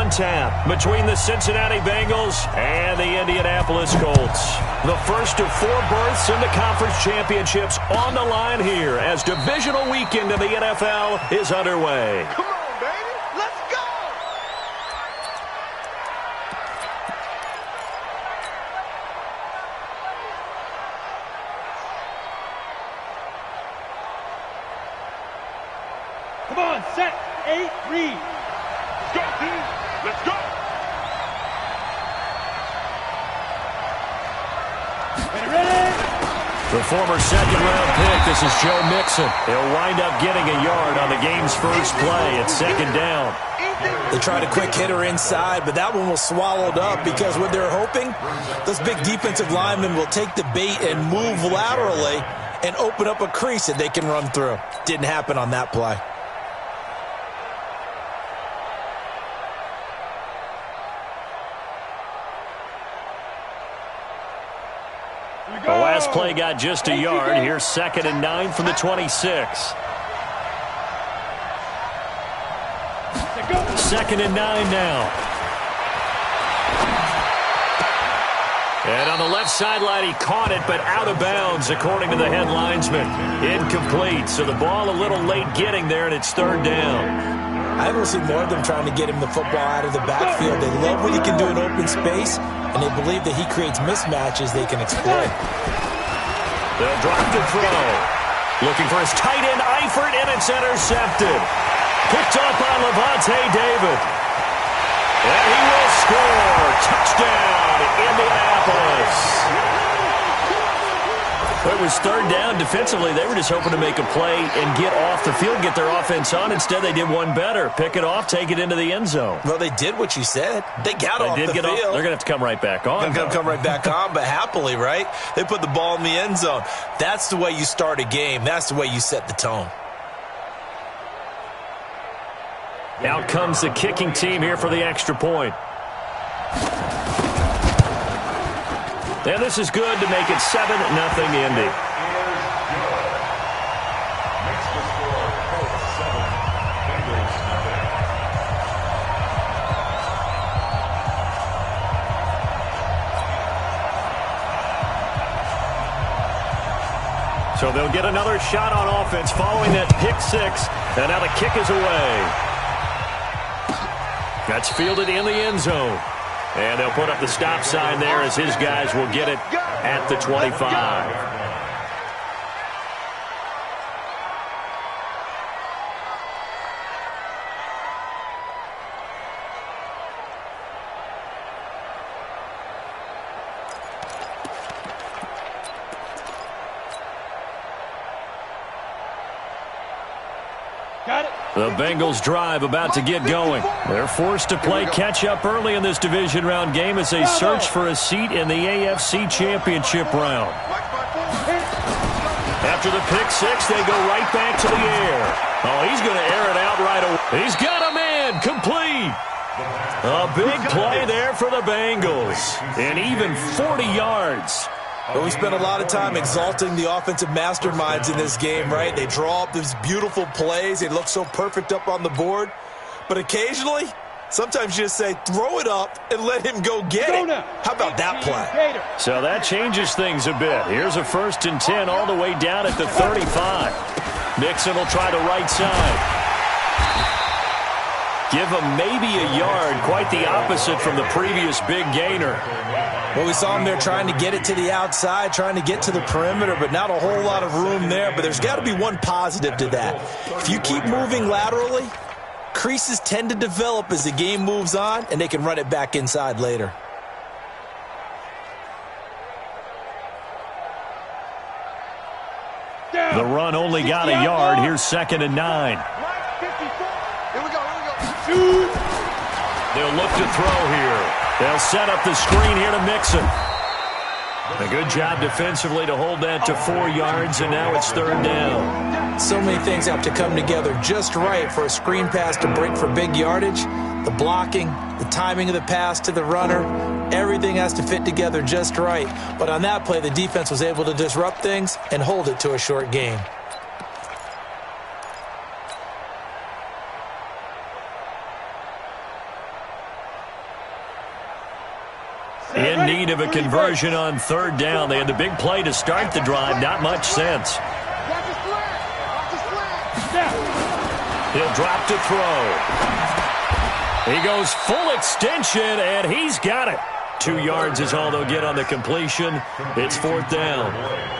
on tap between the Cincinnati Bengals and the Indianapolis Colts. The first of 4 berths in the conference championships on the line here as divisional weekend of the NFL is underway. Come on, baby. Let's go! Come on, set, 8, read. Let's go, team. Let's go. Ready? The former second-round pick, this is Joe Mixon. He'll wind up getting a yard on the game's first play at second down. They tried a quick hitter inside, but that one was swallowed up because what they're hoping, those big defensive linemen will take the bait and move laterally and open up a crease that they can run through. Didn't happen on that play. The last play got just a yard. Here's 2nd and 9 from the 26. 2nd and 9 now. And on the left sideline, he caught it, but out of bounds, according to the head linesman. Incomplete. So the ball a little late getting there, and it's 3rd down. I will see more of them trying to get him the football out of the backfield. They love what he can do in open space, and they believe that he creates mismatches they can exploit. They'll drop the throw. Looking for his tight end, Eifert, and it's intercepted. Picked up by Levante David. And he will score. Touchdown, Indianapolis. It was 3rd down. Defensively, they were just hoping to make a play and get off the field, get their offense on. Instead, they did one better. Pick it off, take it into the end zone. Well, they did what you said. They got off the field. They're going to have to come right back on. They're going to come right back on, but happily, right? They put the ball in the end zone. That's the way you start a game. That's the way you set the tone. Out comes the kicking team here for the extra point. And this is good to make it 7-0 Indy. So they'll get another shot on offense following that pick 6. And now the kick is away. That's fielded in the end zone. And they'll put up the stop sign there as his guys will get it at the 25. The Bengals drive about to get going. They're forced to play catch-up early in this division round game as they search for a seat in the AFC Championship round. After the pick 6, they go right back to the air. Oh, he's going to air it out right away. He's got a man, complete. A big play there for the Bengals. And even 40 yards. But we spent a lot of time exalting the offensive masterminds in this game, right? They draw up these beautiful plays. They look so perfect up on the board. But occasionally, sometimes you just say, throw it up and let him go get it. How about that play? So that changes things a bit. Here's a 1st and 10 all the way down at the 35. Mixon will try the right side. Give him maybe a yard, quite the opposite from the previous big gainer. Well, we saw him there trying to get it to the outside, trying to get to the perimeter, but not a whole lot of room there. But there's got to be one positive to that. If you keep moving laterally, creases tend to develop as the game moves on, and they can run it back inside later. The run only got a yard. Here's 2nd and 9. Here we go. They'll look to throw here. They'll set up the screen here to Mixon. A good job defensively to hold that to 4 yards, and now it's 3rd down. So many things have to come together just right for a screen pass to break for big yardage. The blocking, the timing of the pass to the runner, everything has to fit together just right. But on that play, the defense was able to disrupt things and hold it to a short gain. In need of a conversion on third down. They had the big play to start the drive. Not much sense. He'll drop to throw. He goes full extension, and he's got it. 2 yards is all they'll get on the completion. It's fourth down.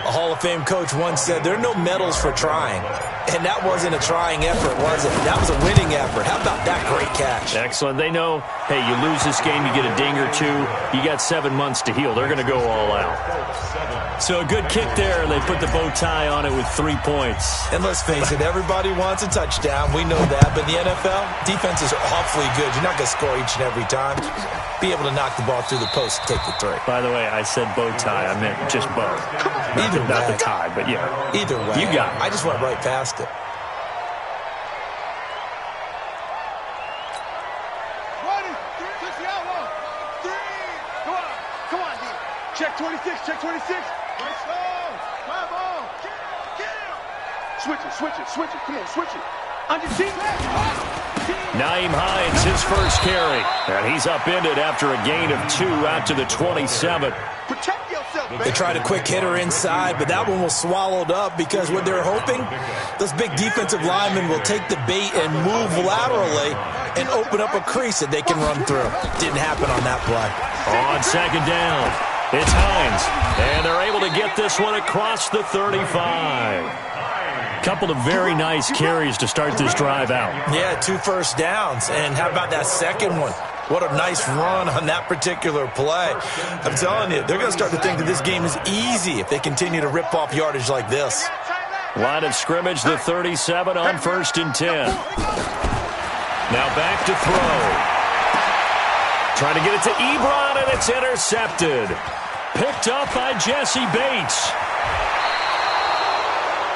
A Hall of Fame coach once said there are no medals for trying. And that wasn't a trying effort, was it? That was a winning effort. How about that great catch? Excellent. They know, hey, you lose this game, you get a ding or two. You got 7 months to heal. They're going to go all out. So a good kick there, and they put the bow tie on it with 3 points. And let's face it, everybody wants a touchdown. We know that. But in the NFL, defenses are awfully good. You're not going to score each and every time. Be able to knock the ball through the post and take the 3. By the way, I said bow tie. I meant just bow. Either way. Not the tie, but yeah. Either way. You got it. I just went right past it. Check 26, check 26. Let's go. Come on. Get him. Switch it. Come on, switch it. On your team. Nyheim Hines, his first carry. And he's upended after a gain of 2 out to the 27. Protect yourself, man. They tried a quick hitter inside, but that one was swallowed up because what they're hoping, those big defensive linemen will take the bait and move laterally and open up a crease that they can run through. Didn't happen on that play. On second down, it's Hines. And they're able to get this one across the 35. Couple of very nice carries to start this drive out. Yeah, 2 first downs. And how about that second one? What a nice run on that particular play. I'm telling you, they're going to start to think that this game is easy if they continue to rip off yardage like this. Line of scrimmage, the 37 on 1st and 10. Now back to throw. Trying to get it to Ebron, and it's intercepted. Picked up by Jesse Bates.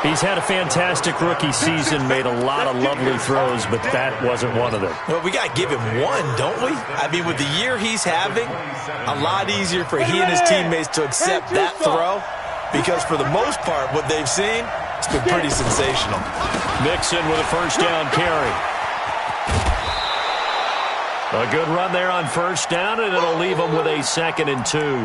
He's had a fantastic rookie season, made a lot of lovely throws, but that wasn't one of them. Well, we got to give him one, don't we? I mean, with the year he's having, a lot easier for he and his teammates to accept that throw because for the most part, what they've seen, it's been pretty sensational. Mixon with a first down carry. A good run there on first down, and it'll leave them with a 2nd and 2.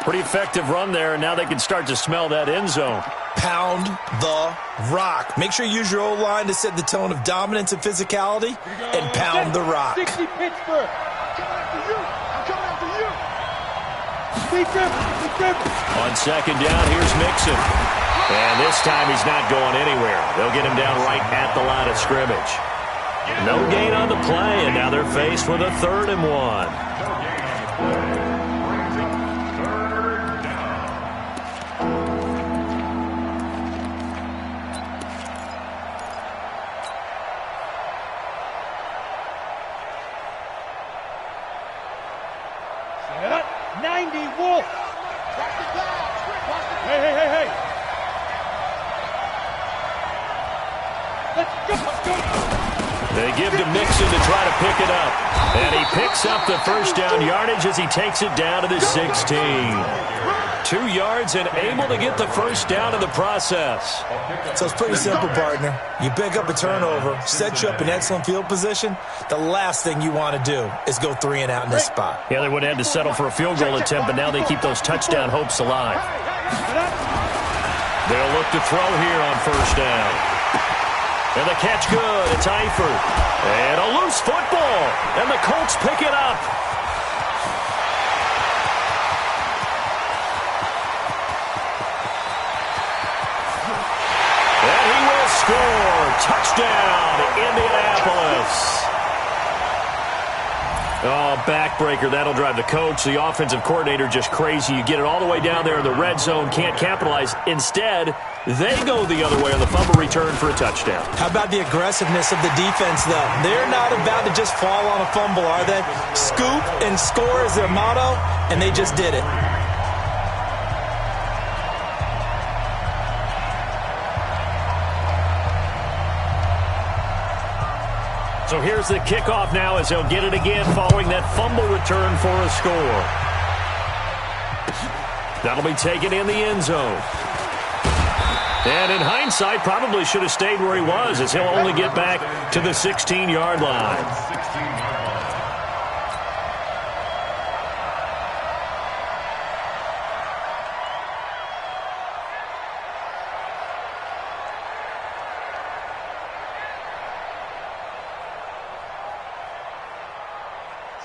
Pretty effective run there, and now they can start to smell that end zone. Pound the rock. Make sure you use your O-line to set the tone of dominance and physicality, and pound the rock. 60 Pittsburgh. I'm coming after you. On second down, here's Mixon. And this time he's not going anywhere. They'll get him down right at the line of scrimmage. No gain on the play, and now they're faced with a 3rd and 1. Set up. 90 Wolf. Hey. Let's go. They give to Mixon to try to pick it up. And he picks up the first down yardage as he takes it down to the 16. 2 yards and able to get the first down in the process. So it's pretty simple, partner. You pick up a turnover, set you up in excellent field position. The last thing you want to do is go 3 and out in this spot. Yeah, they would have had to settle for a field goal attempt, but now they keep those touchdown hopes alive. They'll look to throw here on first down. And the catch good. It's Eifert. And a loose football. And the Colts pick it up. And he will score. Touchdown, Indianapolis. Oh, backbreaker. That'll drive the coach, the offensive coordinator, just crazy. You get it all the way down there in the red zone, can't capitalize. Instead, they go the other way on the fumble return for a touchdown. How about the aggressiveness of the defense, though? They're not about to just fall on a fumble, are they? Scoop and score is their motto, and they just did it. So here's the kickoff now as they'll get it again following that fumble return for a score. That'll be taken in the end zone. And in hindsight, probably should have stayed where he was as he'll only get back to the 16-yard line.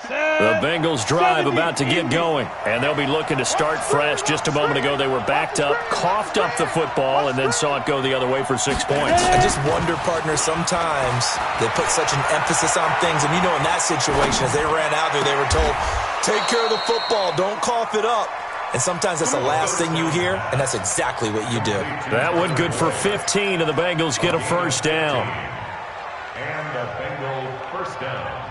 The Bengals drive about to get going, and they'll be looking to start fresh. Just a moment ago, they were backed up, coughed up the football, and then saw it go the other way for 6 points. I just wonder, partner, sometimes they put such an emphasis on things, and you know in that situation, as they ran out there, they were told, take care of the football, don't cough it up. And sometimes that's the last thing you hear, and that's exactly what you do. That one good for 15, and the Bengals get a first down. And the Bengals first down.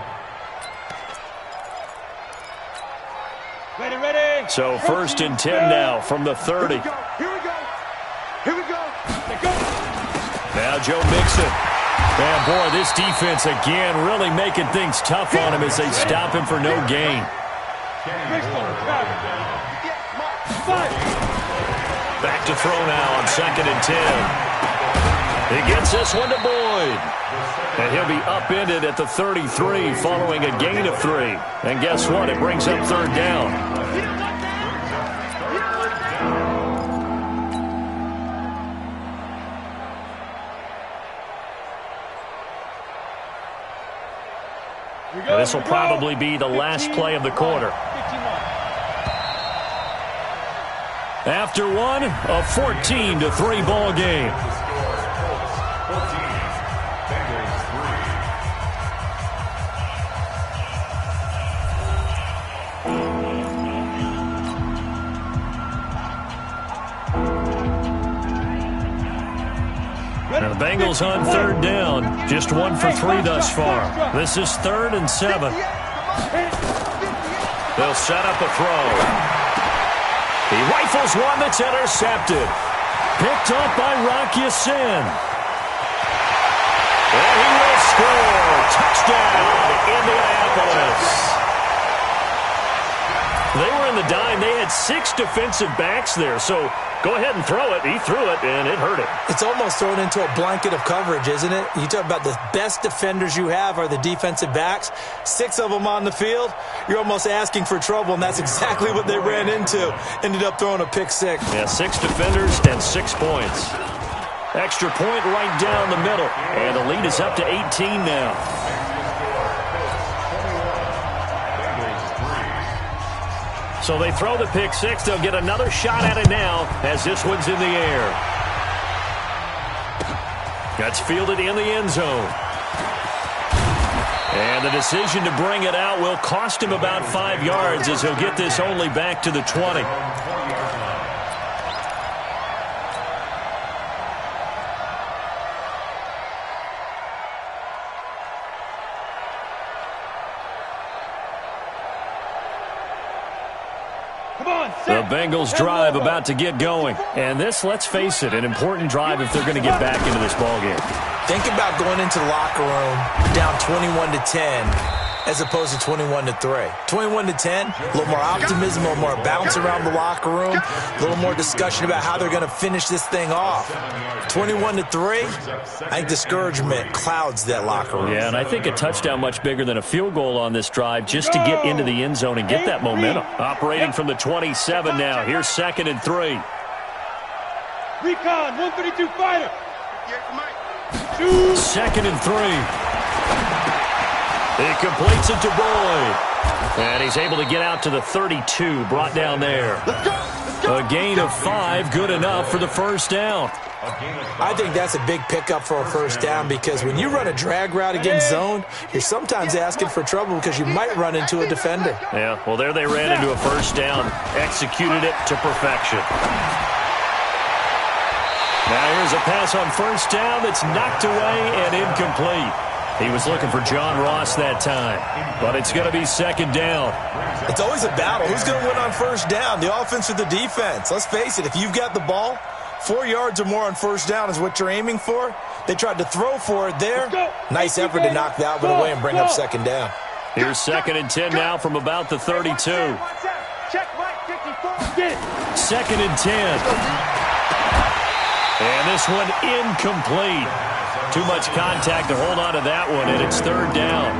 Ready. So first and 10 now from the 30. Here we go. Now Joe Mixon. Man, boy, this defense again really making things tough on him as they stop him for no gain. Back to throw now on second and 10. He gets this one to Boyd. And he'll be upended at the 33 following a gain of 3. And guess what? It brings up third down. This will probably be the last play of the quarter. After one, a 14-3 ball game. And the Bengals on third down. Just 1 for 3 thus far. This is 3rd and 7. They'll set up a throw. He rifles one that's intercepted. Picked up by Rock Ya-Sin. And he will score. Touchdown, Indianapolis. They were in the dime. They had 6 defensive backs there, so go ahead and throw it. He threw it, and it hurt him. It's almost thrown into a blanket of coverage, isn't it? You talk about the best defenders you have are the defensive backs. 6 of them on the field. You're almost asking for trouble, and that's exactly what they ran into. Ended up throwing a pick 6. Yeah, 6 defenders and 6 points. Extra point right down the middle, and the lead is up to 18 now. So they throw the pick 6. They'll get another shot at it now as this one's in the air. That's fielded in the end zone. And the decision to bring it out will cost him about 5 yards as he'll get this only back to the 20. The Bengals drive about to get going. And this, let's face it, an important drive if they're going to get back into this ballgame. Think about going into the locker room down 21-10 as opposed to 21-3. 21-10, a little more optimism, a little more bounce around the locker room, a little more discussion about how they're going to finish this thing off. 21-3, I think discouragement clouds that locker room. Yeah, and I think a touchdown much bigger than a field goal on this drive just to get into the end zone and get that momentum. Operating from the 27 now. Here's 2nd and 3. Recon, 132 fighter. 2nd and 3. He completes it to Boyd. And he's able to get out to the 32, brought down there. A gain of 5, good enough for the first down. I think that's a big pickup for a first down because when you run a drag route against zone, you're sometimes asking for trouble because you might run into a defender. Yeah, well, there they ran into a first down, executed it to perfection. Now here's a pass on first down that's knocked away and incomplete. He was looking for John Ross that time, but it's going to be 2nd down. It's always a battle. Who's going to win on first down, the offense or the defense? Let's face it, if you've got the ball, 4 yards or more on first down is what you're aiming for. They tried to throw for it there. Nice effort to knock that one away and bring up 2nd down. Here's 2nd and 10 now from about the 32. 2nd and 10. And this one incomplete. Too much contact to hold on to that one, and it's 3rd down.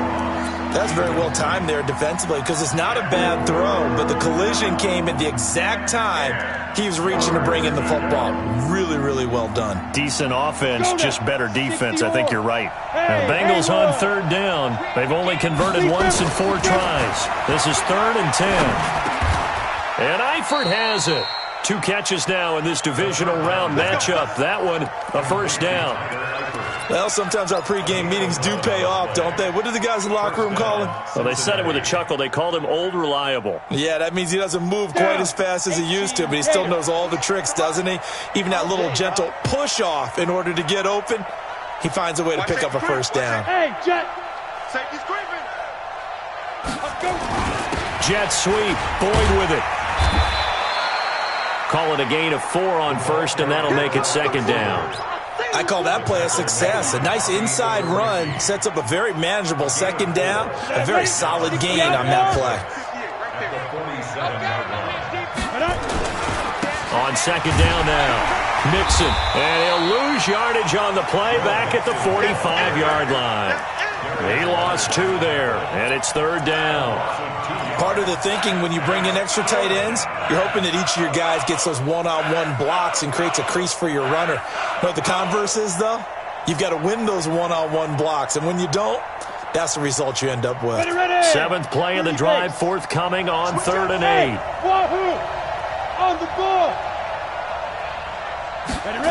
That's very well timed there defensively because it's not a bad throw, but the collision came at the exact time he was reaching to bring in the football. Really, really well done. Decent offense, just better defense. I think you're right. Now, the Bengals on third down. They've only converted once in 4 tries. This is 3rd and 10. And Eifert has it. 2 catches now in this divisional round matchup. That one, a first down. Well, sometimes our pregame meetings do pay off, don't they? What do the guys in the locker room call him? Well, they said it with a chuckle. They called him Old Reliable. Yeah, that means he doesn't move quite as fast as he used to, but he still knows all the tricks, doesn't he? Even that little gentle push-off in order to get open, he finds a way to pick up a first down. Hey, Jet. Safety's creeping. Let's go. Jet sweep. Boyd with it. Call it a gain of 4 on first, and that'll make it 2nd down. I call that play a success. A nice inside run sets up a very manageable 2nd down. A very solid gain on that play. On 2nd down now, Mixon. And he'll lose yardage on the play back at the 45-yard line. He lost 2 there, and it's 3rd down. Part of the thinking when you bring in extra tight ends, you're hoping that each of your guys gets those one-on-one blocks and creates a crease for your runner. You know what the converse is, though? You've got to win those one-on-one blocks, and when you don't, that's the result you end up with. 7th play of the drive, forthcoming on 3rd and 8. Wahoo! On the ball. Ready?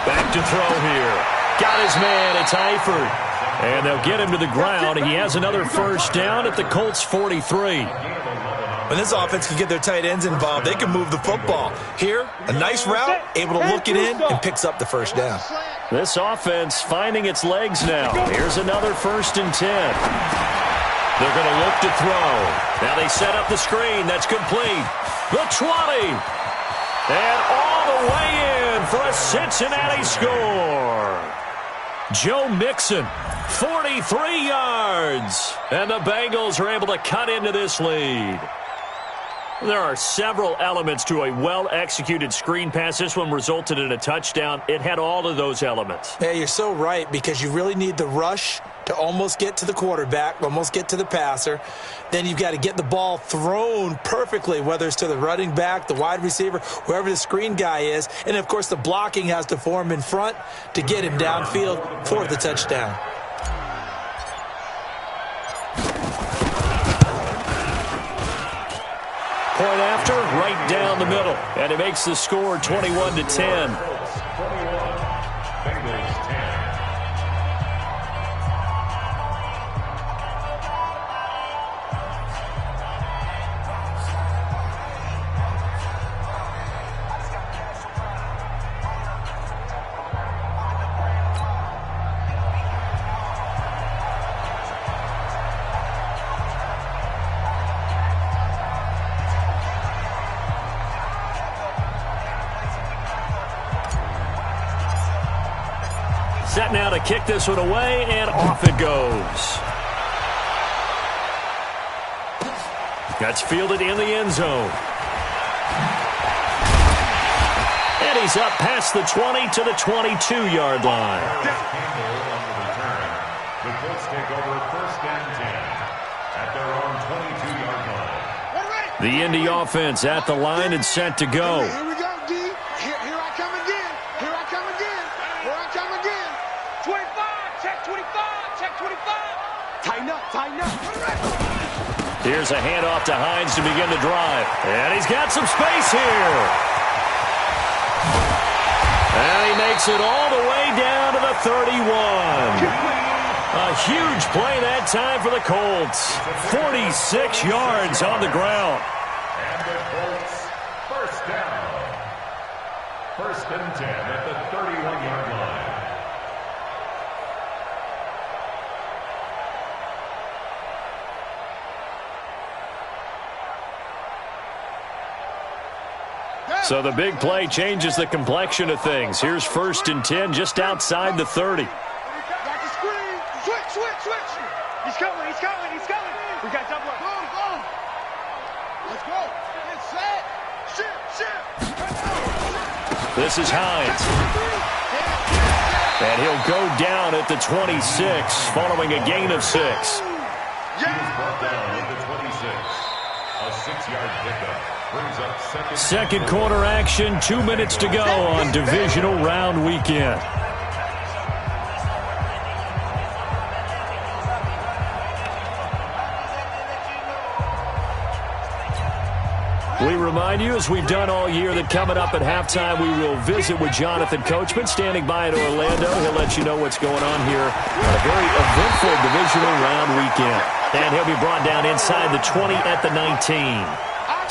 Back to throw here. Got his man. It's Eifert. And they'll get him to the ground. He has another first down at the Colts 43. When this offense can get their tight ends involved, they can move the football. Here, a nice route, able to look it in, and picks up the first down. This offense finding its legs now. Here's another 1st and 10. They're going to look to throw. Now they set up the screen. That's complete. The 20. And all the way in for a Cincinnati score. Joe Mixon, 43 yards. And the Bengals are able to cut into this lead. There are several elements to a well-executed screen pass. This one resulted in a touchdown. It had all of those elements. Yeah, you're so right, because you really need the rush to almost get to the quarterback, almost get to the passer. Then you've got to get the ball thrown perfectly, whether it's to the running back, the wide receiver, wherever the screen guy is. And, of course, the blocking has to form in front to get him downfield for the touchdown. Point after, right down the middle. And it makes the score 21-10. Bengals 10. Set now to kick this one away, and off it goes. That's fielded in the end zone. And he's up past the 20 to the 22-yard line. The Colts take over 1st and 10 at their own 22-yard line. The Indy offense at the line and set to go. Here we go, D. Here I come again. Here I come again. Here I come again. 25, check 25, check 25. Tighten up, tighten up. Here's a handoff to Hines to begin the drive. And he's got some space here. And he makes it all the way down to the 31. A huge play that time for the Colts. 46 yards on the ground. And the Colts, first down. 1st and 10 at the 31-yard line. So the big play changes the complexion of things. Here's 1st and 10 just outside the 30. Got the screen. Switch. He's coming. We got double up. Go. Let's go. Get set. Shift. This is Hines. And he'll go down at the 26 following a gain of 6. He was brought down at the 26. A 6-yard pickup brings up second quarter action, 2 minutes to go on divisional round weekend. We remind you, as we've done all year, that coming up at halftime, we will visit with Jonathan Coachman, standing by in Orlando. He'll let you know what's going on here on a very eventful divisional round weekend. And he'll be brought down inside the 20 at the 19.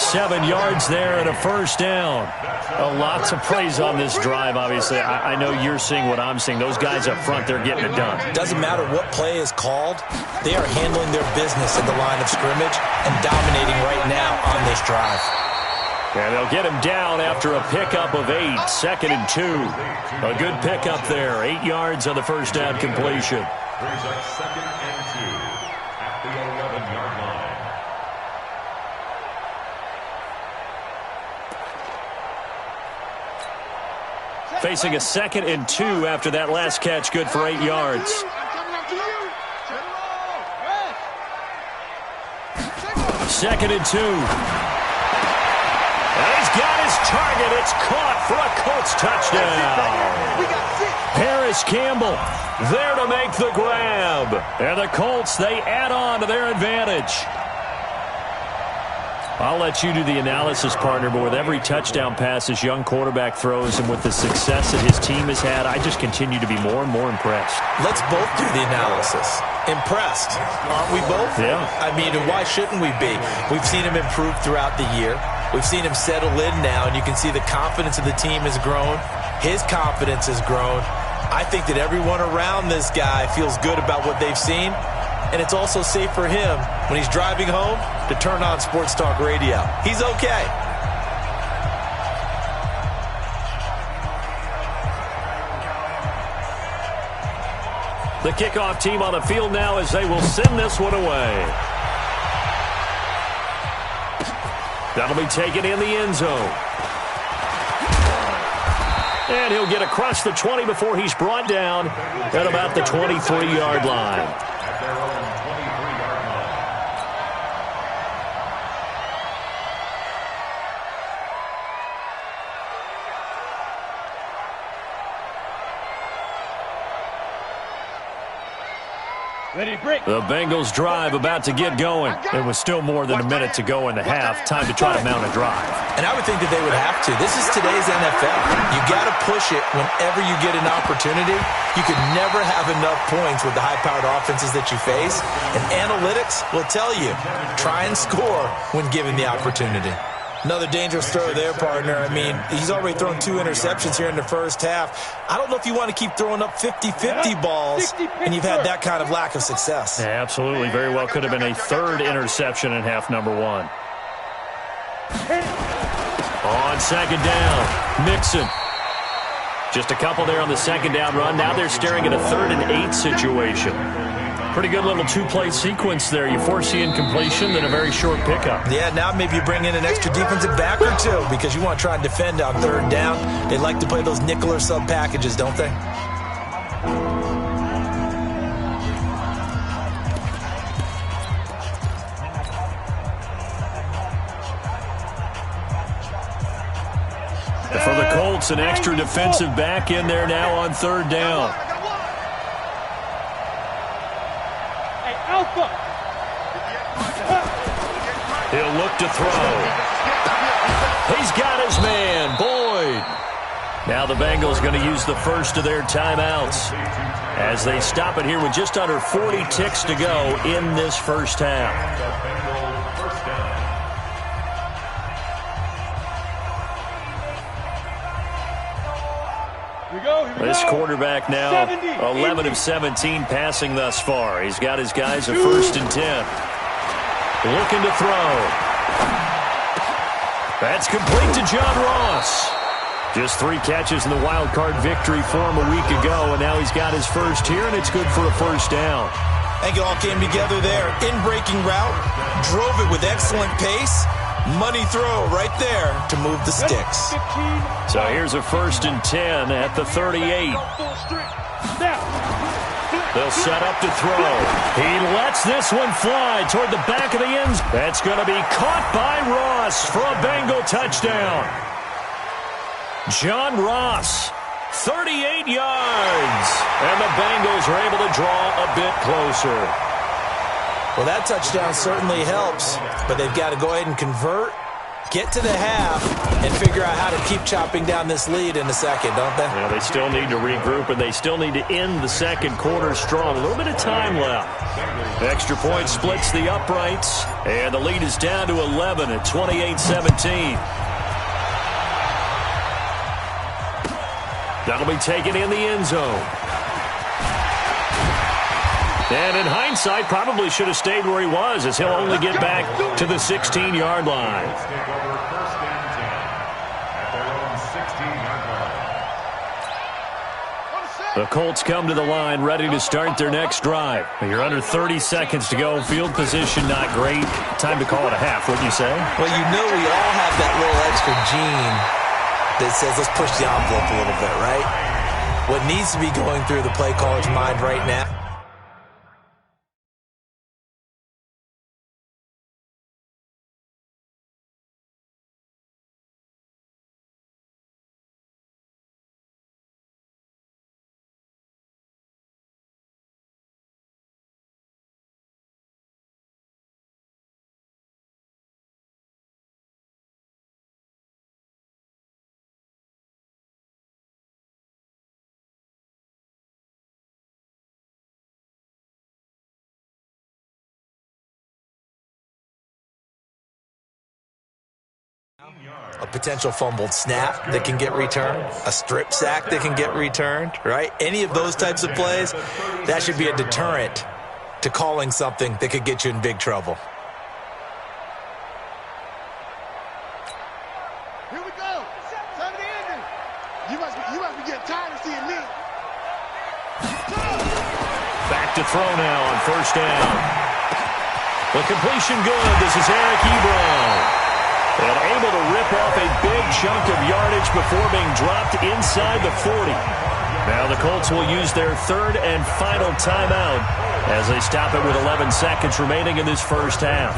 7 yards there and a first down. Lots of praise on this drive, obviously. I know you're seeing what I'm seeing. Those guys up front, they're getting it done. Doesn't matter what play is called. They are handling their business at the line of scrimmage and dominating right now on this drive. And they'll get him down after a pickup of 8, 2nd and 2. A good pickup there, 8 yards on the first down completion. Brings up 2nd and 2 at the 11-yard line. Facing a 2nd and 2 after that last catch, good for 8 yards. 2nd and 2. And he's got his target. It's caught for a Colts touchdown. Harris Campbell there to make the grab. And the Colts, they add on to their advantage. I'll let you do the analysis, partner, but with every touchdown pass this young quarterback throws and with the success that his team has had, I just continue to be more and more impressed. Let's both do the analysis. Impressed, aren't we both? Yeah. I mean, why shouldn't we be? We've seen him improve throughout the year. We've seen him settle in now, and you can see the confidence of the team has grown. His confidence has grown. I think that everyone around this guy feels good about what they've seen, and it's also safe for him when he's driving home to turn on Sports Talk Radio. He's okay. The kickoff team on the field now as they will send this one away. That'll be taken in the end zone. And he'll get across the 20 before he's brought down at about the 23-yard line. At their own 23-yard line. Ready, break. The Bengals drive about to get going. There was still more than a minute to go in the half. Time to try to mount a drive. And I would think that they would have to. This is today's NFL. You got to push it whenever you get an opportunity. You could never have enough points with the high-powered offenses that you face. And analytics will tell you, try and score when given the opportunity. Another dangerous throw there, partner. I mean, he's already thrown 2 interceptions here in the first half. I don't know if you want to keep throwing up 50-50 balls, and you've had that kind of lack of success. Yeah, absolutely. Very well could have been a 3rd interception in half number 1. On 2nd down, Mixon. Just a couple there on the 2nd down run. Now they're staring at a 3rd and 8 situation. Pretty good little 2-play sequence there. You force the incompletion, then a very short pickup. Yeah, now maybe you bring in an extra defensive back or 2 because you want to try and defend on 3rd down. They like to play those nickel or sub packages, don't they? For the Colts, an extra defensive back in there now on 3rd down. Alpha. He'll look to throw. He's got his man, Boyd. Now the Bengals going to use the first of their timeouts as they stop it here with just under 40 ticks to go in this first half. This quarterback now 11 of 17 passing thus far. He's got his guys a 1st and 10. Looking to throw. That's complete to John Ross. Just 3 catches in the wild card victory for him a week ago, and now he's got his first here, and it's good for a 1st down. I think it all came together there. In-breaking route, drove it with excellent pace. Money throw right there to move the sticks. So here's a 1st and 10 at the 38. They'll set up to throw. He lets this one fly toward the back of the end zone. That's going to be caught by Ross for a Bengal touchdown. John Ross, 38 yards. And the Bengals are able to draw a bit closer. Well, that touchdown certainly helps, but they've got to go ahead and convert, get to the half, and figure out how to keep chopping down this lead in a second, don't they? Yeah, they still need to regroup, and they still need to end the second quarter strong. A little bit of time left. Extra point splits the uprights, and the lead is down to 11 at 28-17. That'll be taken in the end zone. And in hindsight, probably should have stayed where he was, as he'll only get back to the 16-yard line. The Colts come to the line ready to start their next drive. You're under 30 seconds to go. Field position not great. Time to call it a half, wouldn't you say? Well, you know we all have that little extra gene that says let's push the envelope a little bit, right? What needs to be going through the play caller's mind right now? A potential fumbled snap that can get returned, a strip sack that can get returned, right? Any of those types of plays, that should be a deterrent to calling something that could get you in big trouble. Here we go. Time of the ending. You must be getting tired of seeing me. Back to throw now on first down. The completion good. This is Eric Ebron. And able to rip off a big chunk of yardage before being dropped inside the 40. Now the Colts will use their third and final timeout as they stop it with 11 seconds remaining in this first half.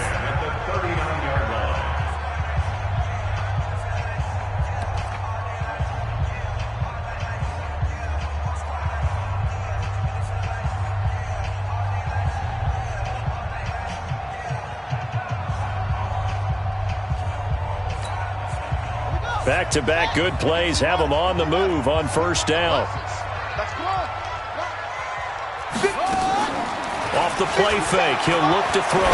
Back-to-back good plays have them on the move on first down. Off the play fake, he'll look to throw.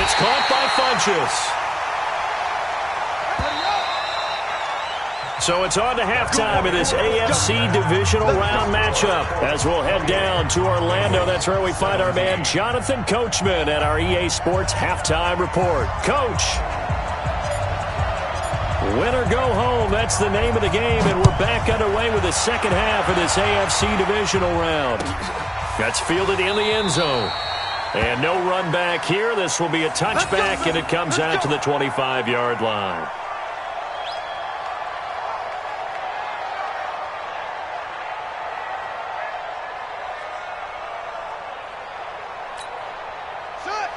It's caught by Funchess. So it's on to halftime in this AFC divisional round matchup as we'll head down to Orlando. That's where we find our man Jonathan Coachman at our EA Sports Halftime Report. Coach. Win or go home, that's the name of the game, and we're back underway with the second half of this AFC divisional round. That's fielded in the end zone. And no run back here. This will be a touchback, and it comes out to the 25-yard line.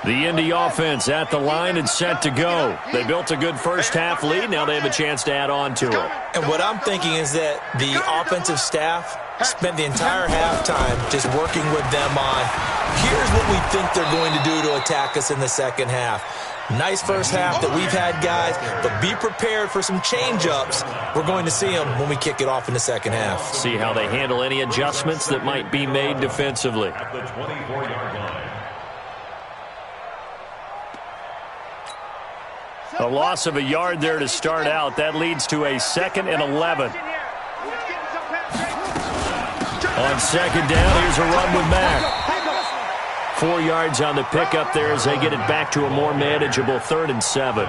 The Indy offense at the line and set to go. They built a good first-half lead. Now they have a chance to add on to it. And what I'm thinking is that the offensive staff spent the entire halftime just working with them on, here's what we think they're going to do to attack us in the second half. Nice first half that we've had, guys, but be prepared for some change-ups. We're going to see them when we kick it off in the second half. See how they handle any adjustments that might be made defensively. At the 24-yard line. A loss of a yard there to start out. That leads to a 2nd and 11. On second down, here's a run with Mack. 4 yards on the pickup there as they get it back to a more manageable 3rd and 7.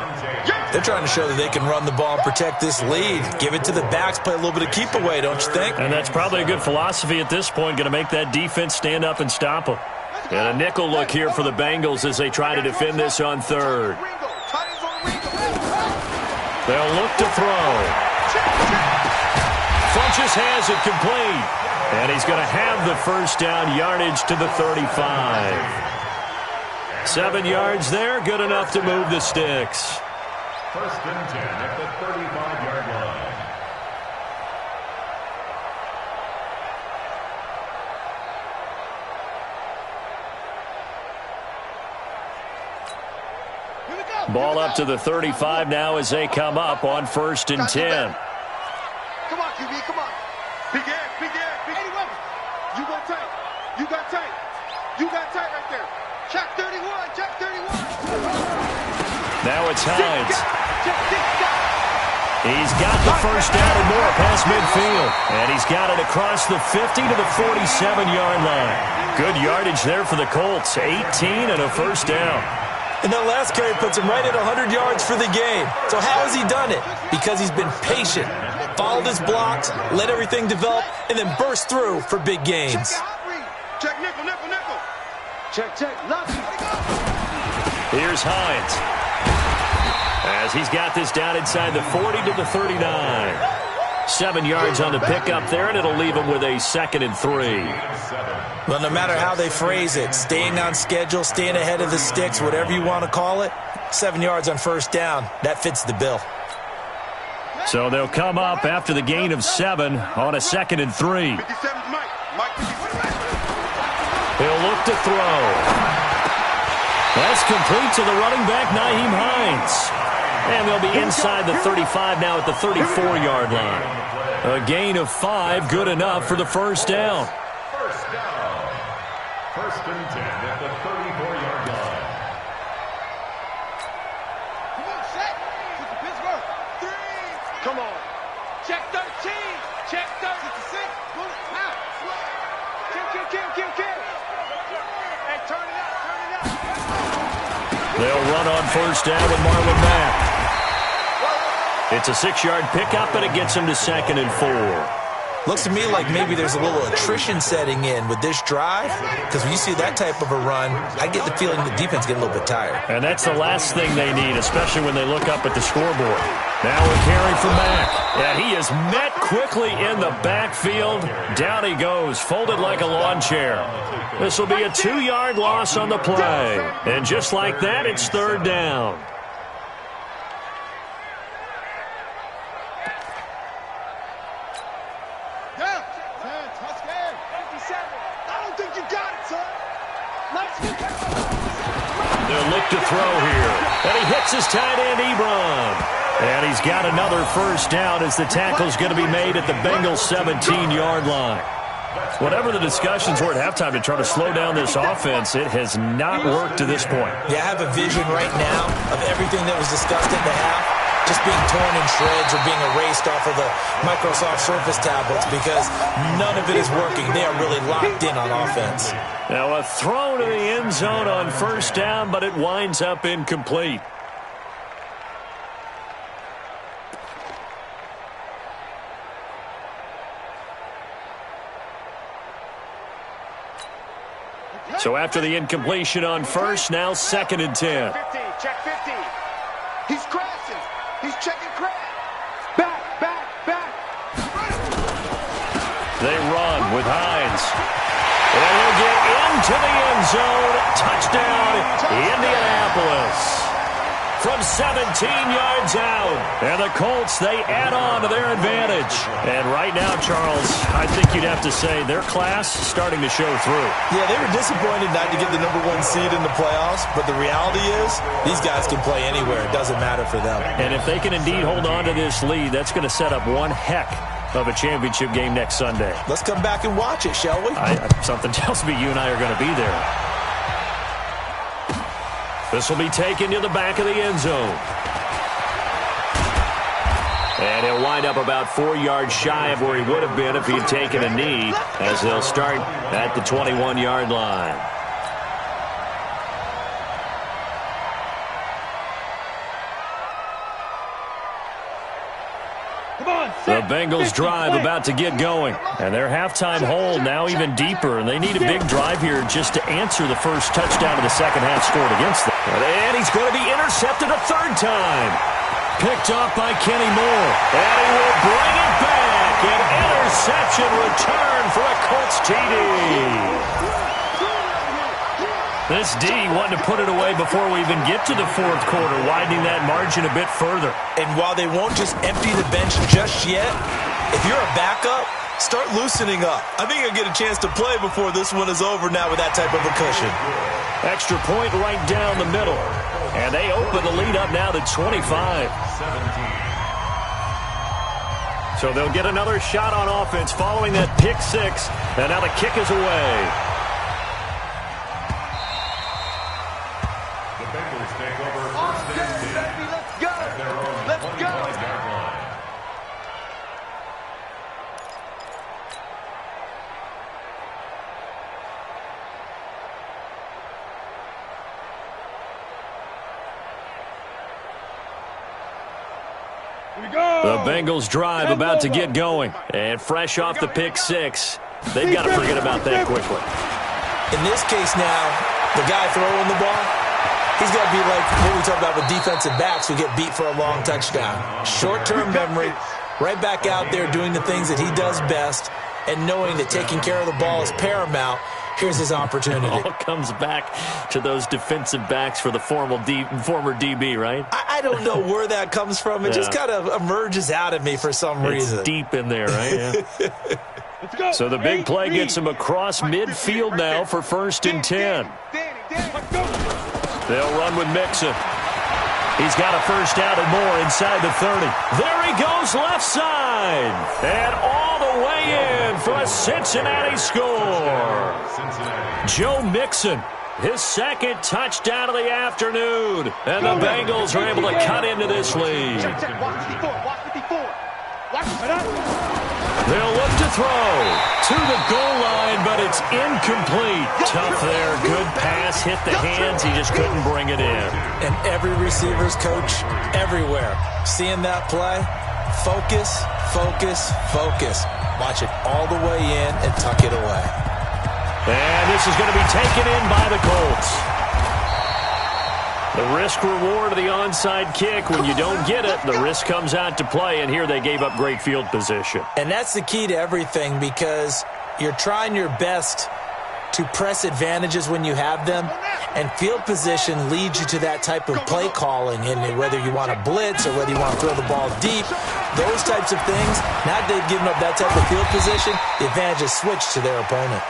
They're trying to show that they can run the ball and protect this lead. Give it to the backs, play a little bit of keep away, don't you think? And that's probably a good philosophy at this point, going to make that defense stand up and stop them. And a nickel look here for the Bengals as they try to defend this on 3rd. They'll look to throw. Funchess has it complete. And he's going to have the first down, yardage to the 35. 7 yards there, good enough to move the sticks. First and 10 at the 35-yard line. Ball up to the 35 now as they come up on first and 10. Come on, QB, come on. Big air, big air, big air. You got tight. You got tight. You got tight right there. Check 31, check 31. Now it's Hines. He's got the first down and more past midfield. And he's got it across the 50 to the 47-yard line. Good yardage there for the Colts. 18 and a first down. And that last carry puts him right at 100 yards for the game. So how has he done it? Because he's been patient, followed his blocks, let everything develop, and then burst through for big gains. Check nickel, nickel, nickel. Check, check, love. Here's Hines. As he's got this down inside the 40 to the 39. 7 yards on the pickup there, and it'll leave him with a 2nd and 3. Well, no matter how they phrase it, staying on schedule, staying ahead of the sticks, whatever you want to call it, 7 yards on first down, that fits the bill. So they'll come up after the gain of 7 on a 2nd and 3. He'll look to throw. That's complete to the running back, Nyheim Hines. And they'll be inside the 35 now at the 34-yard line. A gain of 5, good enough for the first down. First down. First and 10 at the 34-yard line. Come on, set. Pittsburgh. 3. Come on. Check 13. Check 36. Pull it out. Kill. Hey, turn it up. They'll run on first down with Marlon Mack. It's a 6-yard pickup, and it gets him to 2nd and 4. Looks to me like maybe there's a little attrition setting in with this drive, because when you see that type of a run, I get the feeling the defense get a little bit tired. And that's the last thing they need, especially when they look up at the scoreboard. Now a carry for Mack. And he is met quickly in the backfield. Down he goes, folded like a lawn chair. This will be a 2-yard loss on the play. And just like that, it's 3rd down. They'll look to throw here. And he hits his tight end, Ebron. And he's got another first down as the tackle's going to be made at the Bengals' 17-yard line. Whatever the discussions were at halftime to try to slow down this offense, it has not worked to this point. Yeah, I have a vision right now of everything that was discussed at the half just being torn in shreds or being erased off of the Microsoft Surface tablets because none of it is working. They are really locked in on offense. Now a throw to the end zone on first down, but it winds up incomplete. So after the incompletion on first, now 2nd and 10. 50, check 50. He's crashing. He's checking crash. Back. They run with Hines. And he'll get into the end zone. Touchdown, Indianapolis. From 17 yards out. And the Colts, they add on to their advantage. And right now, Charles, I think you'd have to say their class is starting to show through. Yeah, they were disappointed not to get the #1 seed in the playoffs, but the reality is these guys can play anywhere. It doesn't matter for them. And if they can indeed hold on to this lead, that's going to set up one heck of a championship game next Sunday. Let's come back and watch it, shall we? Something tells me you and I are going to be there. This will be taken to the back of the end zone. And he'll wind up about 4 yards shy of where he would have been if he had taken a knee, as they'll start at the 21-yard line. The Bengals drive about to get going. And their halftime hole now even deeper. And they need a big drive here just to answer the first touchdown of the second half scored against them. And he's going to be intercepted a 3rd time. Picked off by Kenny Moore. And he will bring it back. An interception return for a Colts TD. This D wanting to put it away before we even get to the fourth quarter, widening that margin a bit further. And while they won't just empty the bench just yet, if you're a backup, start loosening up. I think you'll get a chance to play before this one is over now with that type of a cushion. Extra point right down the middle. And they open the lead up now to 25. So they'll get another shot on offense following that pick six. And now the kick is away. The Bengals take over first and 10 Let's go. at their own Let's 25-yard line. The Bengals drive about to get going. And fresh off the pick six, they've got to forget about that quickly. In this case now, the guy throwing the ball, he's got to be like what we talk about with defensive backs who get beat for a long touchdown. Short-term memory, right back out there doing the things that he does best, and knowing that taking care of the ball is paramount. Here's his opportunity. All comes back to those defensive backs for the former DB, right? I don't know where that comes from. It just kind of emerges out of me for some reason. It's deep in there, right? Yeah. Let's go. So the big play gets him across midfield now for first and 10. Let's go. They'll run with Mixon. He's got a first down and more inside the 30. There he goes left side. And all the way in for a Cincinnati score. Joe Mixon, his second touchdown of the afternoon. And the Bengals are able to cut into this lead. Check. Watch 54. Watch 54. Watch 54. They'll look to throw to the goal line, but it's incomplete. Tough there. Good pass. Hit the hands. He just couldn't bring it in. And every receiver's coach everywhere, seeing that play, focus, focus, focus. Watch it all the way in and tuck it away. And this is going to be taken in by the Colts. The risk-reward of the onside kick, when you don't get it, the risk comes out to play, and here they gave up great field position. And that's the key to everything, because you're trying your best to press advantages when you have them, and field position leads you to that type of play calling, and whether you want to blitz or whether you want to throw the ball deep, those types of things, now that they've given up that type of field position, the advantage is switched to their opponent.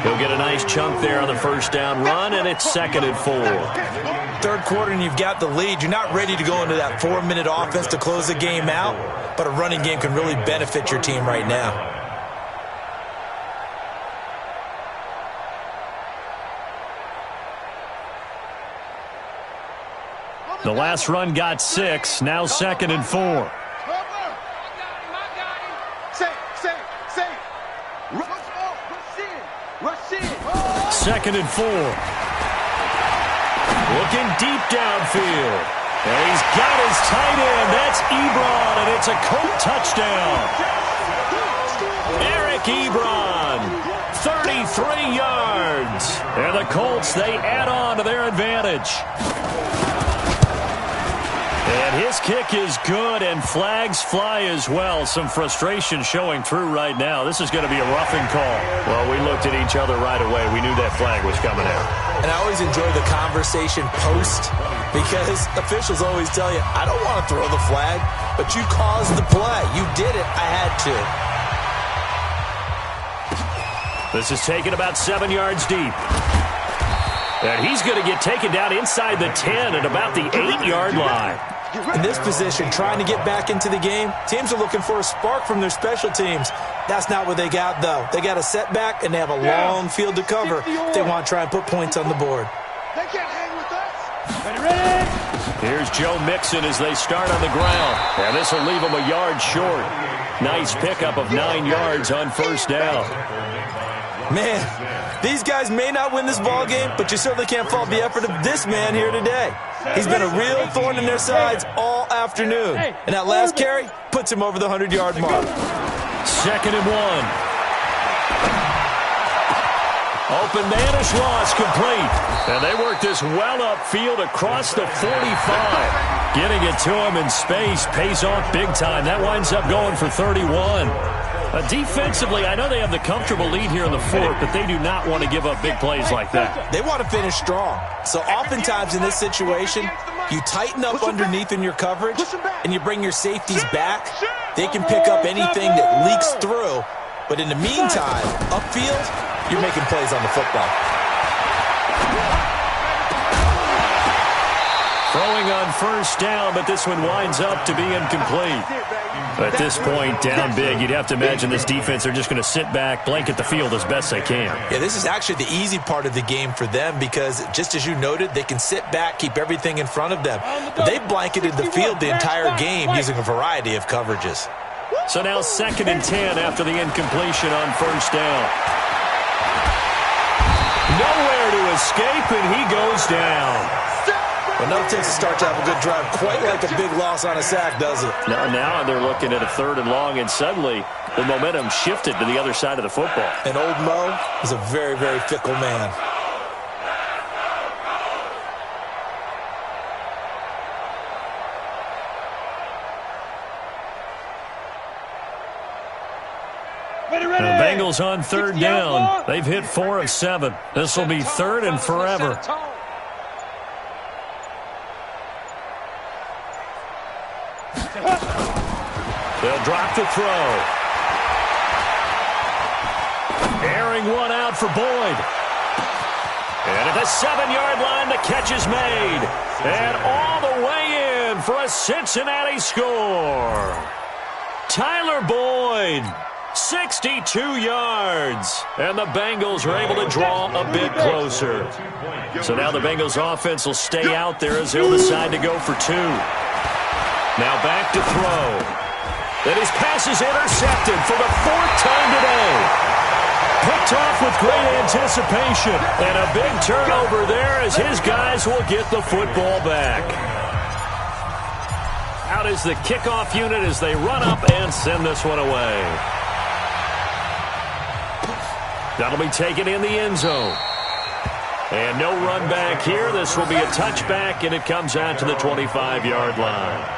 He'll get a nice chunk there on the first down run, and it's 2nd and 4. Third quarter and you've got the lead. You're not ready to go into that 4-minute offense to close the game out, but a running game can really benefit your team right now. The last run got 6, now 2nd and 4. Second and 4. Looking deep downfield. And he's got his tight end. That's Ebron, and it's a Colt touchdown. Eric Ebron, 33 yards. And the Colts, they add on to their advantage. And his kick is good, and flags fly as well. Some frustration showing through right now. This is going to be a roughing call. Well, we looked at each other right away. We knew that flag was coming out. And I always enjoy the conversation post, because officials always tell you, I don't want to throw the flag, but you caused the play. You did it. I had to. This is taken about 7 yards deep. And he's going to get taken down inside the 10 at about the 8-yard line. In this position, trying to get back into the game, teams are looking for a spark from their special teams. That's not what they got, though. They got a setback, and they have a long field to cover if they want to try and put points on the board. They can't hang with us. Ready? Here's Joe Mixon as they start on the ground. And this will leave them a yard short. Nice pickup of 9 yards on first down. Man, these guys may not win this ball game, but you certainly can't fault the effort of this man here today. He's been a real thorn in their sides all afternoon. And that last carry puts him over the 100-yard mark. 2nd and 1. Open man is lost, complete. And they work this well upfield across the 45. Getting it to him in space pays off big time. That winds up going for 31. Defensively, I know they have the comfortable lead here in the fourth, but they do not want to give up big plays like that. They want to finish strong. So oftentimes in this situation, you tighten up underneath in your coverage, and you bring your safeties back. They can pick up anything that leaks through. But in the meantime, upfield, you're making plays on the football. Throwing on first down, but this one winds up to be incomplete. At this point, down big, you'd have to imagine this defense are just going to sit back, blanket the field as best they can. Yeah, this is actually the easy part of the game for them because, just as you noted, they can sit back, keep everything in front of them. But they've blanketed the field the entire game using a variety of coverages. So now 2nd and 10 after the incompletion on first down. Nowhere to escape, and he goes down. Well, no takes a start to have a good drive. Quite like a big loss on a sack, does it? Now they're looking at a 3rd and long, and suddenly the momentum shifted to the other side of the football. And old Mo is a very, very fickle man. The Bengals on 3rd down. They've hit 4 of 7. This will be 3rd and forever. They'll drop the throw. Airing one out for Boyd. And at the 7-yard line, the catch is made. And all the way in for a Cincinnati score. Tyler Boyd, 62 yards. And the Bengals are able to draw a bit closer. So now the Bengals offense will stay out there as they'll decide to go for 2. Now back to throw. And his pass is intercepted for the 4th time today. Picked off with great anticipation. And a big turnover there as his guys will get the football back. Out is the kickoff unit as they run up and send this one away. That'll be taken in the end zone. And no run back here. This will be a touchback, and it comes out to the 25-yard line.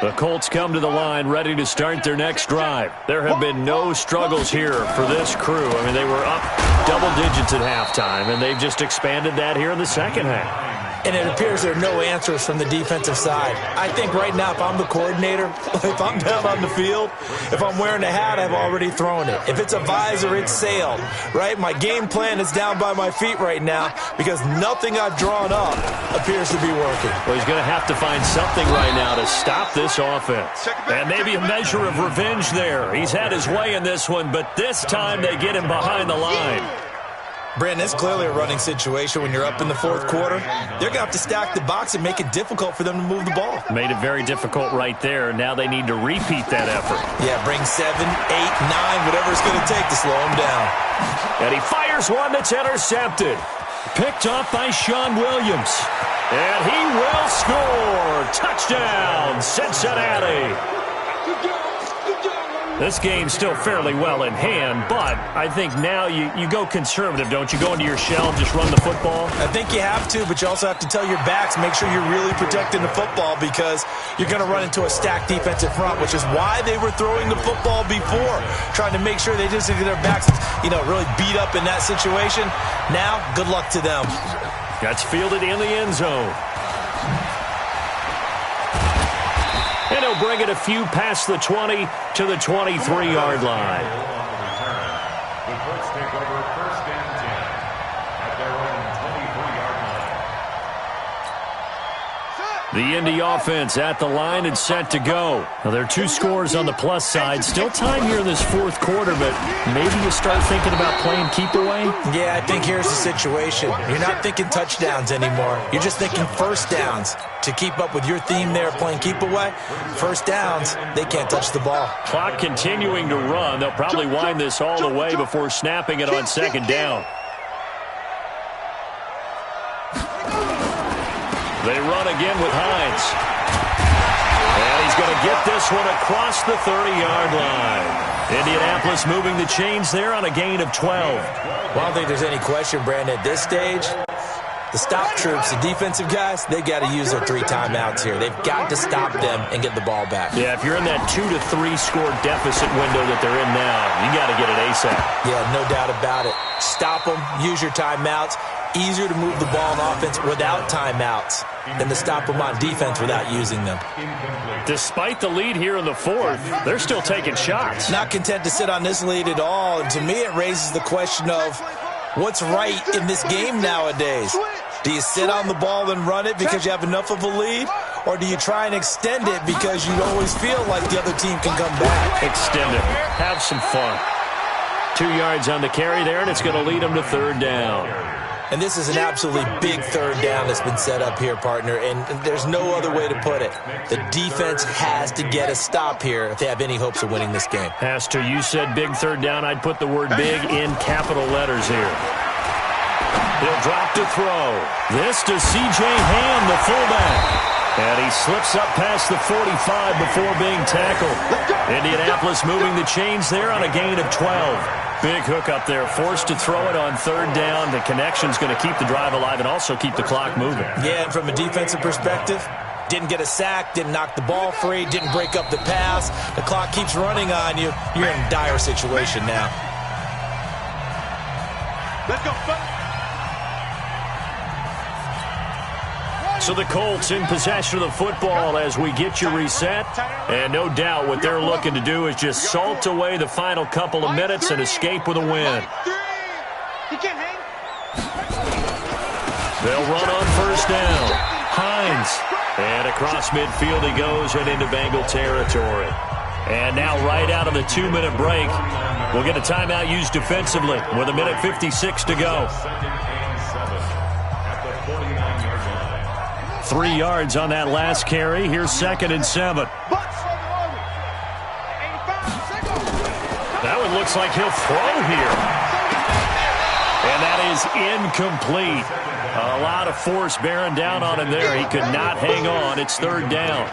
The Colts come to the line ready to start their next drive. There have been no struggles here for this crew. I mean, they were up double digits at halftime, and they've just expanded that here in the second half. And it appears there are no answers from the defensive side. I think right now, if I'm the coordinator, if I'm down on the field, if I'm wearing a hat, I've already thrown it. If it's a visor, it's sailed, right? My game plan is down by my feet right now because nothing I've drawn up appears to be working. Well, he's going to have to find something right now to stop this offense. And maybe a measure of revenge there. He's had his way in this one, but this time they get him behind the line. Brandon, it's clearly a running situation when you're up in the 4th quarter. They're going to have to stack the box and make it difficult for them to move the ball. Made it very difficult right there. Now they need to repeat that effort. Yeah, bring 7, 8, 9, whatever it's going to take to slow him down. And he fires one that's intercepted. Picked off by Sean Williams. And he will score. Touchdown, Cincinnati. This game's still fairly well in hand, but I think now you go conservative, don't you? Go into your shell and just run the football? I think you have to, but you also have to tell your backs, make sure you're really protecting the football because you're going to run into a stacked defensive front, which is why they were throwing the football before, trying to make sure they just get their backs, really beat up in that situation. Now, good luck to them. That's fielded in the end zone. And he'll bring it a few past the 20 to the 23-yard line. The Colts take over 1st and 10 at their own 23-yard line. The Indy offense at the line and set to go. Now, there are 2 scores on the plus side. Still time here in this 4th quarter, but maybe you start thinking about playing keep away? Yeah, I think here's the situation. You're not thinking touchdowns anymore. You're just thinking first downs. To keep up with your theme there, playing keep away, first downs, they can't touch the ball. Clock continuing to run. They'll probably wind this all the way before snapping it on 2nd down. They run again with Hines. And he's going to get this one across the 30-yard line. Indianapolis moving the chains there on a gain of 12. Well, I don't think there's any question, Brandon, at this stage, the stop troops, the defensive guys, they got to use their 3 timeouts here. They've got to stop them and get the ball back. Yeah, if you're in that 2 to 3 score deficit window that they're in now, you got to get it ASAP. Yeah, no doubt about it. Stop them, use your timeouts. Easier to move the ball on offense without timeouts than to stop them on defense without using them. Despite the lead here in the fourth, they're still taking shots. Not content to sit on this lead at all. And to me, it raises the question of what's right in this game nowadays. Do you sit on the ball and run it because you have enough of a lead? Or do you try and extend it because you always feel like the other team can come back? Extend it. Have some fun. 2 yards on the carry there, and it's going to lead them to third down. And this is an absolutely big third down that's been set up here, partner, and there's no other way to put it. The defense has to get a stop here if they have any hopes of winning this game. Has to. You said big third down. I'd put the word big in capital letters here. He'll drop to throw. This to C.J. Ham, the fullback. And he slips up past the 45 before being tackled. Indianapolis moving the chains there on a gain of 12. Big hook up there, forced to throw it on third down. The connection's going to keep the drive alive and also keep the clock moving. Yeah, and from a defensive perspective, didn't get a sack, didn't knock the ball free, didn't break up the pass. The clock keeps running on you. You're in a dire situation now. Let's go, fellas. So the Colts in possession of the football as we get you reset. And no doubt what they're looking to do is just salt away the final couple of minutes and escape with a win. He can't hang. They'll run on first down. Hines. And across midfield he goes and into Bengal territory. And now right out of the 2-minute break, we'll get a timeout used defensively with 1:56 to go. 3 yards on that last carry. Here's 2nd and 7. That one looks like he'll throw here. And that is incomplete. A lot of force bearing down on him there. He could not hang on. It's third down.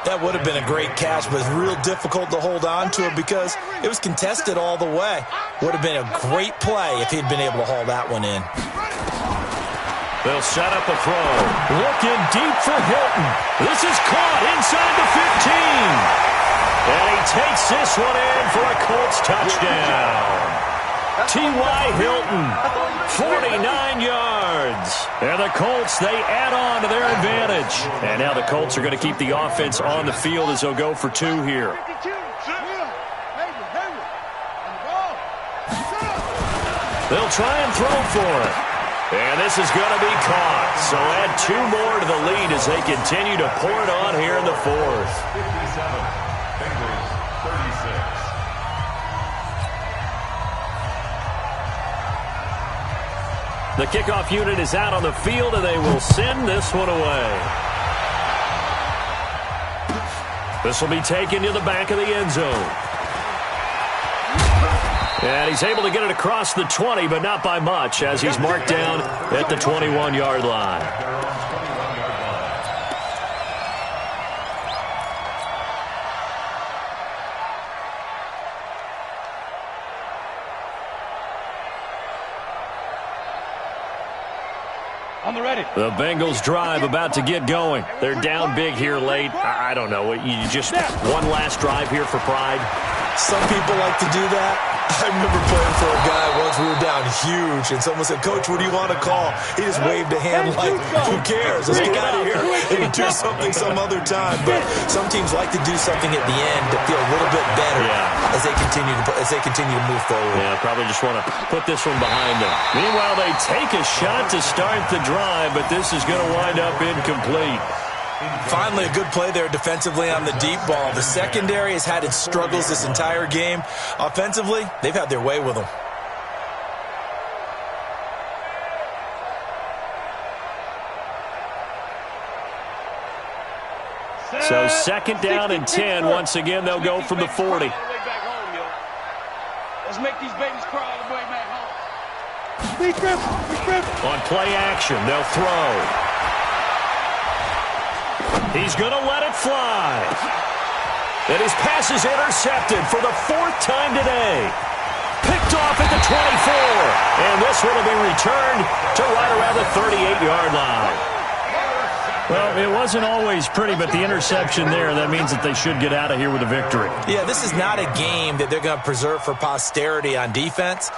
That would have been a great catch, but it's real difficult to hold on to it because it was contested all the way. Would have been a great play if he'd been able to haul that one in. They'll set up a throw. Looking deep for Hilton. This is caught inside the 15. And he takes this one in for a Colts touchdown. T.Y. Hilton, 49 yards. And the Colts, they add on to their advantage. And now the Colts are going to keep the offense on the field as they'll go for 2 here. They'll try and throw for it. And this is going to be caught. So add 2 more to the lead as they continue to pour it on here in the fourth. 57, Bengals 36. The kickoff unit is out on the field, and they will send this one away. This will be taken to the back of the end zone. And he's able to get it across the 20, but not by much, as he's marked down at the 21-yard line. On the ready. The Bengals drive about to get going. They're down big here late. I don't know. You just one last drive here for pride. Some people like to do that. I remember playing for a guy once. We were down huge, and someone said, "Coach, what do you want to call?" He just waved a hand like, "Who cares? Let's get out of here and do something some other time." But some teams like to do something at the end to feel a little bit better as they continue to move forward. Yeah, probably just want to put this one behind them. Meanwhile, they take a shot to start the drive, but this is going to wind up incomplete. Finally, a good play there defensively on the deep ball. The secondary has had its struggles this entire game. Offensively, they've had their way with them. So 2nd down and 10. Once again, they'll go from the 40. Let's make these babies cry all the way back home. Be careful. Be careful. On play action, they'll throw. He's going to let it fly. And his pass is intercepted for the 4th time today. Picked off at the 24. And this one will be returned to right around the 38-yard line. Well, it wasn't always pretty, but the interception there, that means that they should get out of here with a victory. Yeah, this is not a game that they're going to preserve for posterity on defense,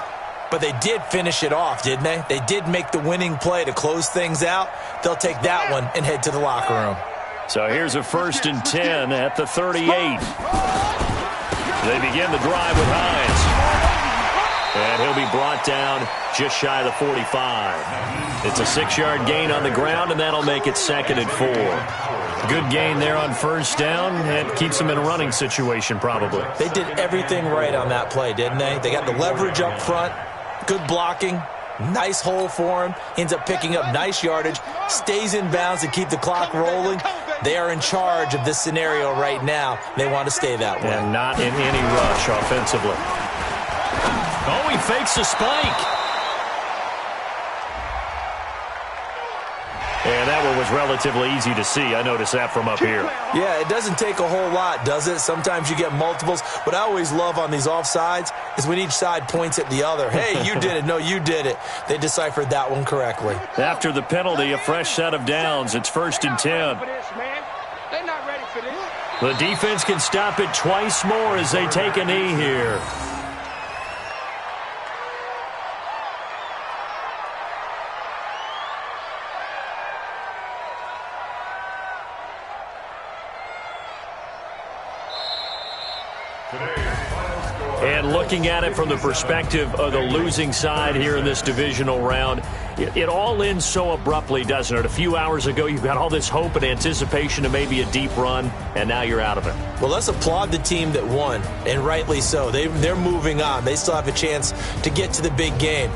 but they did finish it off, didn't they? They did make the winning play to close things out. They'll take that one and head to the locker room. So here's a 1st and 10 at the 38. They begin the drive with Hines. And he'll be brought down just shy of the 45. It's a 6-yard gain on the ground, and that'll make it 2nd and 4. Good gain there on 1st down. It keeps them in a running situation, probably. They did everything right on that play, didn't they? They got the leverage up front, good blocking, nice hole for him, ends up picking up nice yardage, stays in bounds to keep the clock rolling. They are in charge of this scenario right now. They want to stay that way. And not in any rush offensively. Oh, he fakes a spike. And that one was relatively easy to see. I noticed that from up here. Yeah, it doesn't take a whole lot, does it? Sometimes you get multiples. What I always love on these offsides is when each side points at the other. Hey, you did it. No, you did it. They deciphered that one correctly. After the penalty, a fresh set of downs. It's 1st and 10. They're not ready for this. The defense can stop it twice more as they take a knee here. And looking at it from the perspective of the losing side here in this divisional round, it all ends so abruptly, doesn't it? A few hours ago, you've got all this hope and anticipation of maybe a deep run, and now you're out of it. Well, let's applaud the team that won, and rightly so. They're moving on. They still have a chance to get to the big game.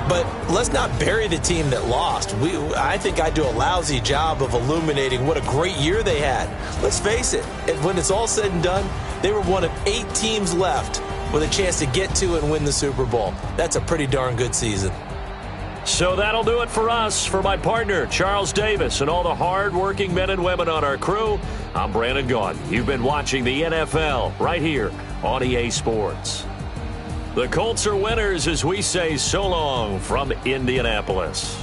But let's not bury the team that lost. I think I do a lousy job of illuminating what a great year they had. Let's face it, when it's all said and done, they were one of 8 teams left with a chance to get to and win the Super Bowl. That's a pretty darn good season. So that'll do it for us. For my partner, Charles Davis, and all the hard-working men and women on our crew, I'm Brandon Gaudin. You've been watching the NFL right here on EA Sports. The Colts are winners as we say so long from Indianapolis.